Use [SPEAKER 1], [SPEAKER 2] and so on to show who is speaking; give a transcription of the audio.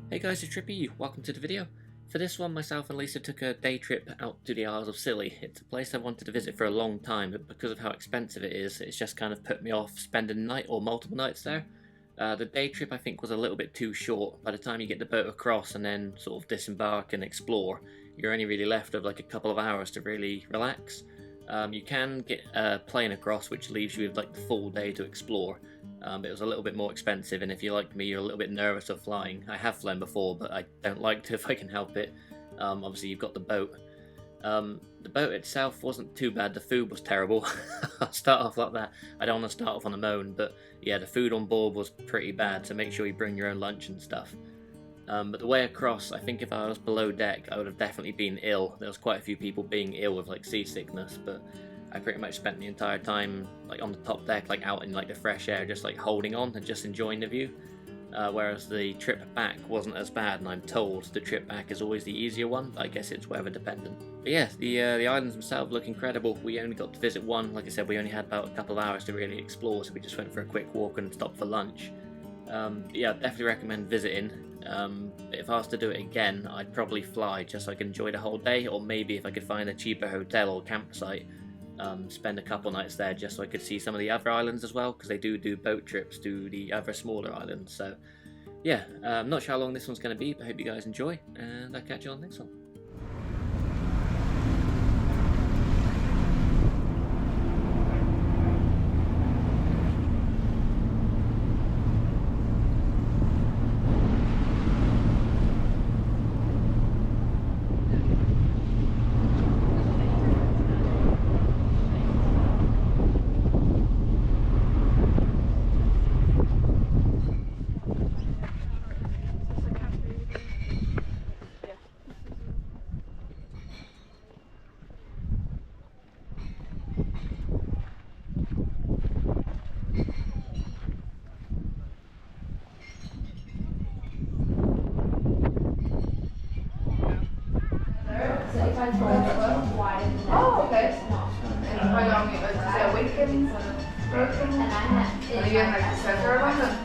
[SPEAKER 1] Hey guys, it's Trippy, welcome to the video. For this one, myself and Lisa took a day trip out to the Isles of Scilly. It's a place I wanted to visit for a long time, but because of how expensive it is, it's just kind of put me off spending a night or multiple nights there. The day trip I think was a little bit too short. By the time you get the boat across and then sort of disembark and explore, you're only really left with like a couple of hours to really relax. You can get a plane across, which leaves you with like the full day to explore. It was a little bit more expensive, and if you're like me, you're a little bit nervous of flying. I have flown before, but I don't like to if I can help it. Obviously, you've got the boat. The boat itself wasn't too bad. The food was terrible. I'll start off like that. I don't want to start off on a moan, but yeah, the food on board was pretty bad, so make sure you bring your own lunch and stuff. But the way across, I think if I was below deck, I would have definitely been ill. There was quite a few people being ill with like seasickness, but I pretty much spent the entire time like on the top deck, like out in like the fresh air, just like holding on and just enjoying the view. Whereas the trip back wasn't as bad, and I'm told the trip back is always the easier one. I guess it's weather dependent. But yeah, the islands themselves look incredible. We only got to visit one. Like I said, we only had about a couple of hours to really explore, so we just went for a quick walk and stopped for lunch. Yeah, definitely recommend visiting. If I was to do it again, I'd probably fly just so I could enjoy the whole day, or maybe if I could find a cheaper hotel or campsite, spend a couple nights there just so I could see some of the other islands as well, because they do boat trips to the other smaller islands. So yeah, I'm not sure how long this one's going to be, but I hope you guys enjoy, and I'll catch you on the next one.
[SPEAKER 2] Oh, okay. And how long it was? A weekend? And you in like the center of London?